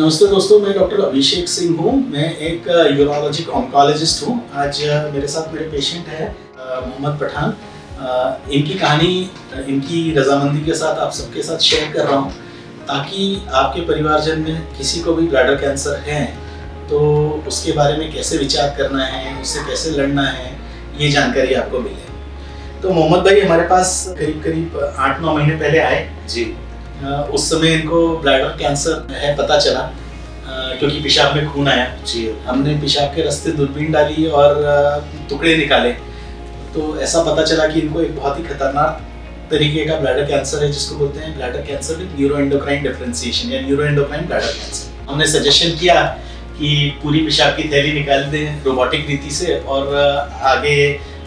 नमस्ते दोस्तों, मैं डॉक्टर अभिषेक सिंह हूँ। मैं एक यूरोलॉजिक ऑन्कोलॉजिस्ट हूँ। आज मेरे साथ मेरे पेशेंट हैं मोहम्मद पठान। इनकी कहानी इनकी रजामंदी के साथ आप सबके साथ शेयर कर रहा हूँ ताकि आपके परिवारजन में किसी को भी ब्लैडर कैंसर है तो उसके बारे में कैसे विचार करना है, उससे कैसे लड़ना है, ये जानकारी आपको मिले। तो मोहम्मद भाई हमारे पास करीब 8-9 महीने पहले आए जी। उस समय इनको ब्लैडर कैंसर है पता चला क्योंकि पेशाब में खून आया जी। हमने पेशाब के रास्ते दूरबीन डाली और टुकड़े निकाले तो ऐसा पता चला कि इनको एक बहुत ही खतरनाक तरीके का ब्लैडर कैंसर है जिसको बोलते हैं bladder cancer with neuroendocrine differentiation या न्यूरोएंडोक्राइन ब्लैडर कैंसर। हमने सजेशन किया कि पूरी पेशाब की थैली निकाल दें रोबोटिक रीति से और आगे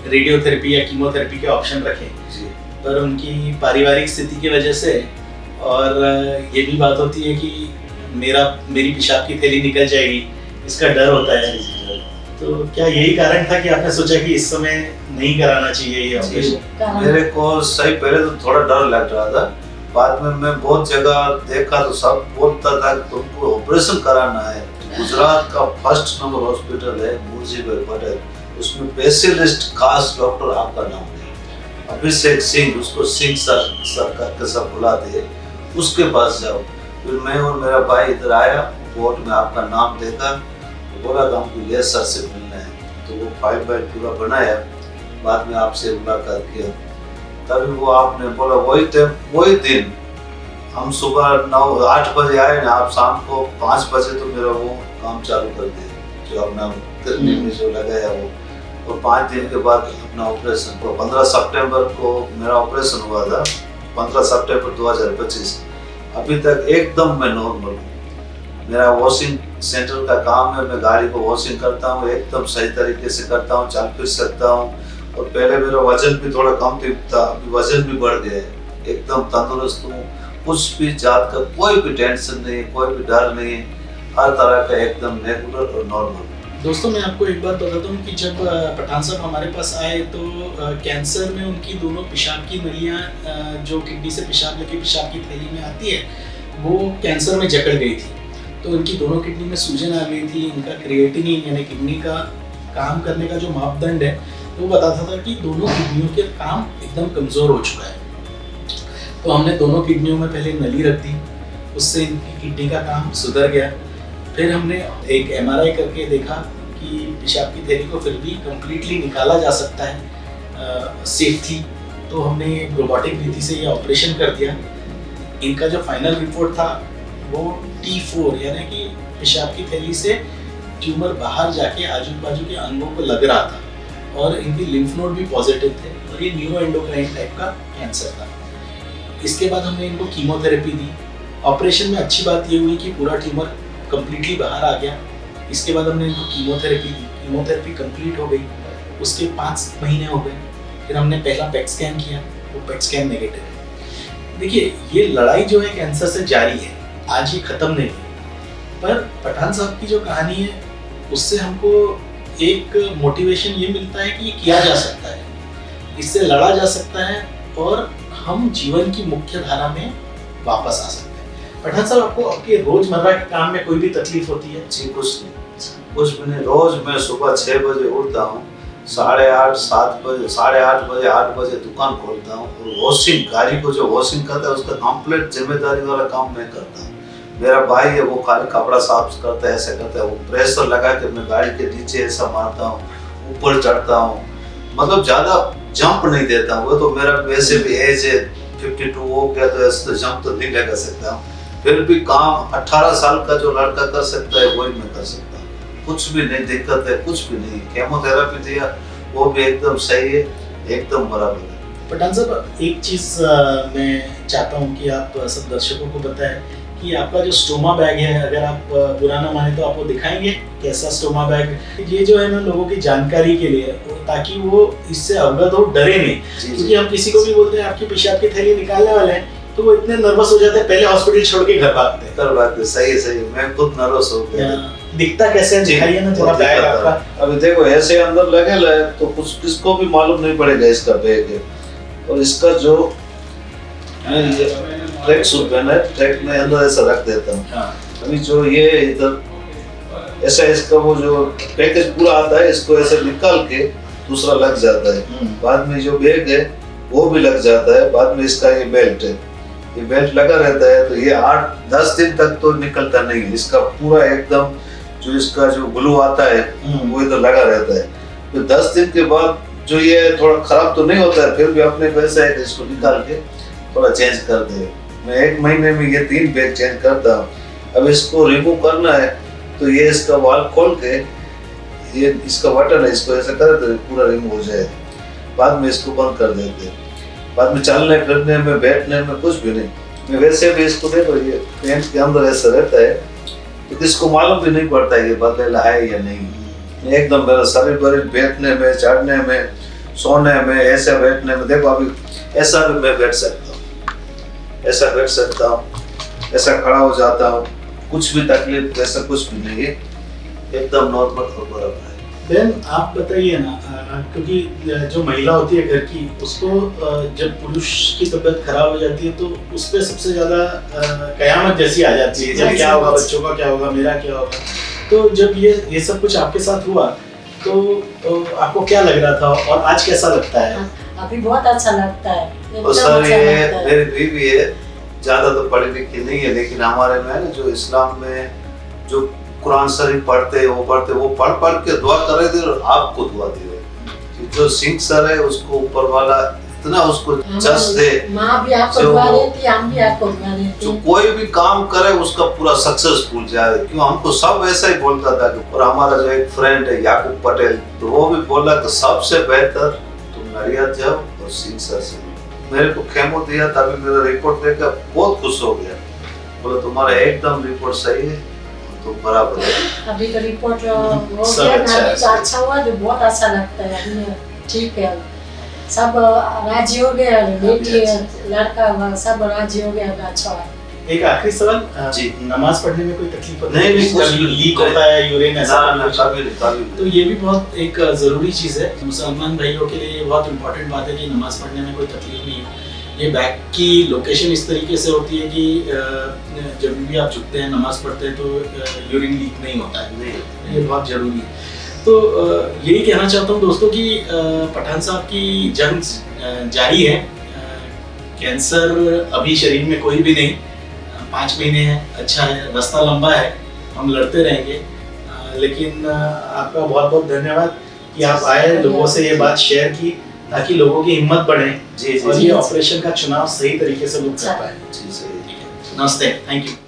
रेडियोथेरेपी या कीमोथेरेपी के ऑप्शन रखें जी। पर उनकी पारिवारिक स्थिति की वजह से और ये भी बात होती है कि मेरी पेशाब की थैली निकल जाएगी, इसका डर होता है। तो क्या यही कारण था कि आपने सोचा कि इस समय नहीं कराना चाहिए ये ऑपरेशन? मेरे को सही पहले तो थोड़ा डर लग रहा था, बाद में मैं बहुत जगह देखा तो सब बोलता था कि तुमको ऑपरेशन कराना है। गुजरात का फर्स्ट नंबर हॉस्पिटल है मुंशी भाई पटेल, उसमें स्पेशलिस्ट खास डॉक्टर आपका नाम है अभिषेक सिंह, उसको सिंह सर करके सब बुलाते हैं, उसके पास जाओ। फिर मैं और मेरा भाई इधर आया, बोर्ड में आपका नाम देखा तो बोला कि हमको ये सर से मिलना है, तो वो फाइल पूरा बनाया, बाद में आपसे मुलाकात किया। तभी वो आपने बोला वही दिन हम सुबह 9-8 बजे आए ना, आप शाम को 5 बजे तो मेरा वो काम चालू कर दिया जो अपना करने में जो लगाया वो, और 5 दिन के बाद अपना ऑपरेशन को 15 सितंबर को मेरा ऑपरेशन हुआ था, 15 सितंबर 2025। अभी तक एकदम मैं नॉर्मल हूँ। मेरा वॉशिंग सेंटर का काम है, मैं गाड़ी को वॉशिंग करता हूँ, एकदम सही तरीके से करता हूँ, चल फिर सकता हूँ। और पहले मेरा वजन भी थोड़ा कम था, अभी वजन भी बढ़ गया है, एकदम तंदुरुस्त हूँ, कुछ भी जात का कोई भी टेंशन नहीं, कोई भी डर नहीं, हर तरह का एकदम रेगुलर और नॉर्मल। दोस्तों मैं आपको एक बात बताता हूँ कि जब पठान साहब हमारे पास आए तो कैंसर में उनकी दोनों पेशाब की नलियाँ जो किडनी से पेशाब लेके पेशाब की थैली में आती है वो कैंसर में जकड़ गई थी। तो उनकी दोनों किडनी में सूजन आ गई थी। इनका क्रिएटिनिन यानी किडनी का काम करने का जो मापदंड है वो बताता था कि दोनों किडनियों के काम एकदम कमज़ोर हो चुका है। तो हमने दोनों किडनियों में पहले नली रख दी, उससे इनकी किडनी का काम सुधर गया। फिर हमने एक MRI करके देखा कि पेशाब की थैली को फिर भी कम्प्लीटली निकाला जा सकता है सेफली। तो हमने रोबोटिक विधि से ये ऑपरेशन कर दिया। इनका जो फाइनल रिपोर्ट था वो T4 यानी कि पेशाब की थैली से ट्यूमर बाहर जाके आजू बाजू के अंगों को लग रहा था और इनकी लिम्फ नोड भी पॉजिटिव थे और ये न्यूरोएंडोक्राइन टाइप का कैंसर था। इसके बाद हमने इनको कीमोथेरेपी दी। ऑपरेशन में अच्छी बात ये हुई कि पूरा ट्यूमर कम्प्लीटली बाहर आ गया। इसके बाद हमने इनको कीमोथेरेपी दी, कीमोथेरेपी कंप्लीट हो गई, उसके 5 महीने हो गए। फिर हमने पहला पेट स्कैन किया, वो पेट स्कैन नेगेटिव है। देखिए ये लड़ाई जो है कैंसर से जारी है, आज ये ख़त्म नहीं है। पर पठान साहब की जो कहानी है उससे हमको एक मोटिवेशन ये मिलता है कि ये किया जा सकता है, इससे लड़ा जा सकता है और हम जीवन की मुख्य धारा में वापस आ सकते हैं। पठान साहब आपको आपके रोजमर्रा के काम में कोई भी तकलीफ होती है? जी कुछ नहीं। रोज मैं सुबह 6 बजे उठता हूँ, 8:30 बजे 8 बजे दुकान खोलता हूँ और वॉशिंग गाड़ी को जो वॉशिंग करता है उसका कंप्लीट जिम्मेदारी वाला काम मैं करता हूँ। मेरा भाई है वो खाली कपड़ा साफ करता है, ऐसा करता है, वो प्रेशर लगा के मैं गाड़ी के नीचे ऐसा मारता हूँ, ऊपर चढ़ता हूँ, मतलब ज़्यादा जंप नहीं देता हूँ। वो तो मेरा वैसे भी एज है 52 हो गया तो ऐसे जंप तो नहीं लगा सकता हूँ। फिर भी काम 18 साल का जो लड़का कर सकता है वही मैं कर सकता हूँ, कुछ भी नहीं दिक्कत है, कुछ भी नहीं। केमोथेरेपी दिया वो भी एकदम सही है, एकदम बराबर है। पठान साहब एक चीज़ मैं चाहता हूँ कि आप सब दर्शकों को बताएं कि आपका जो स्टोमा बैग है, अगर आप बुरा ना माने तो आपको दिखाएंगे कैसा स्टोमा बैग। ये जो है ना लोगों की जानकारी के लिए, ताकि वो इससे अवगत हो, डरे नहीं। क्योंकि हम किसी को भी बोलते हैं आपकी पेशाब की थैली निकालने वाले हैं तो वो इतने नर्वस हो जाते हैं, पहले हॉस्पिटल छोड़ के घर भागते हैं। सही मैं खुद नर्वस हो गया। दिखता कैसे है दिखाइए ना थोड़ा बैग आपका। अभी देखो ऐसे अंदर लगे तो कुछ किसको भी मालूम नहीं पड़ेगा इसका बैग है। और इसका जो ट्रैक सूट पहना है, ट्रैक में अंदर ऐसा रख देता हूँ। अभी जो ये इधर ऐसा इसका वो जो पैकेज पूरा आता है, इसको ऐसे निकाल के दूसरा लग जाता है। बाद में जो बैग है वो भी लग जाता है। बाद में इसका ये बेल्ट है, ये बेल्ट लगा रहता है, तो ये 8-10 दिन तक तो निकलता नहीं है। इसका पूरा एकदम जो इसका जो ग्लू आता है वो इधर लगा रहता है। तो 10 दिन के बाद जो ये थोड़ा खराब तो नहीं होता है, फिर भी अपने पैसे है कि इसको निकाल के थोड़ा चेंज कर दे। मैं 1 महीने में ये 3 बैग चेंज करता हूँ। अब इसको रिमूव करना है तो ये इसका वाल खोल के ये इसका बटन है, इसको ऐसा करे तो पूरा रिमूव हो जाए। बाद में इसको बंद कर देते हैं। बाद में चलने फिरने में बैठने में कुछ भी नहीं। मैं वैसे भी इसको देखो ये पेंट के अंदर ऐसा रहता है तो किसको मालूम भी नहीं पड़ता है ये बदलेला है या नहीं। एकदम मेरा शरीर बरीर बैठने में, चढ़ने में, सोने में, ऐसे बैठने में, देखो अभी ऐसा भी मैं बैठ सकता हूँ, ऐसा बैठ सकता हूँ, ऐसा खड़ा हो जाता हूँ, कुछ भी तकलीफ ऐसा कुछ भी नहीं है, एकदम नॉर्मल और बराबर है। देन आप बताइए ना, क्योंकि जो महिला होती है घर की, उसको जब पुरुष की तबीयत खराब हो जाती है तो उस पर सबसे ज्यादा कयामत जैसी आ जाती है। जब क्या होगा, बच्चों का क्या होगा, मेरा क्या होगा। तो जब ये सब कुछ आपके साथ हुआ तो आपको क्या लग रहा था और आज कैसा लगता है? अभी बहुत अच्छा लगता है। और सर ये मेरी बीवी है, ज्यादा तो पढ़ी लिखी नहीं है, लेकिन हमारे में ना जो इस्लाम में जो कुरान शरीफ पढ़ते वो पढ़ पढ़ के दुआ कर रहे थे और आपको दुआ दे रहे। जो सिंह सर है उसको ऊपर वाला इतना उसको जस दे, माँ भी आपको दुआ देती, हम भी आपको दुआ देते। जो कोई भी काम करे उसका पूरा सक्सेसफुल जाए। क्यों हमको सब ऐसा ही बोलता था। और हमारा जो एक फ्रेंड है याकूब पटेल, तो वो भी बोला कि सबसे बेहतर तुम नडियाद जाओ और सिंह सर से। मेरे को केमो दिया, तभी मेरा रिपोर्ट देखकर बहुत खुश हो गया। बोला तुम्हारा एकदम रिपोर्ट सही है तो बराबर है। अभी तो रिपोर्ट हो गया ना, अभी तो अच्छा हुआ, जो बहुत अच्छा लगता है। अभी ठीक है, सब राजी हो गए, बेटी लड़का सब राजी हो गया, अच्छा है। एक आखिरी सवाल जी, नमाज पढ़ने में कोई तकलीफ होती है? नहीं, कुछ लीक होता है यूरिन ऐसा? कभी तो ये भी बहुत एक जरूरी चीज है। मुसलमान भाइयों के लिए बहुत इम्पोर्टेंट बात है कि नमाज पढ़ने में कोई तकलीफ नहीं है। ये बैक की लोकेशन इस तरीके से होती है कि जब भी आप झुकते हैं, नमाज पढ़ते हैं, तो यूरिन लीक नहीं होता है। ये बहुत जरूरी है। तो यही कहना चाहता हूँ दोस्तों कि पठान साहब की जंग जारी है। कैंसर अभी शरीर में कोई भी नहीं, 5 महीने है, अच्छा है, रास्ता लंबा है, हम लड़ते रहेंगे। लेकिन आपका बहुत बहुत धन्यवाद कि आप आए, लोगों से ये बात शेयर की, ताकि लोगों की हिम्मत बढ़े और ये ऑपरेशन का चुनाव सही तरीके से लोग कर पाए। जी सही। नमस्ते, थैंक यू।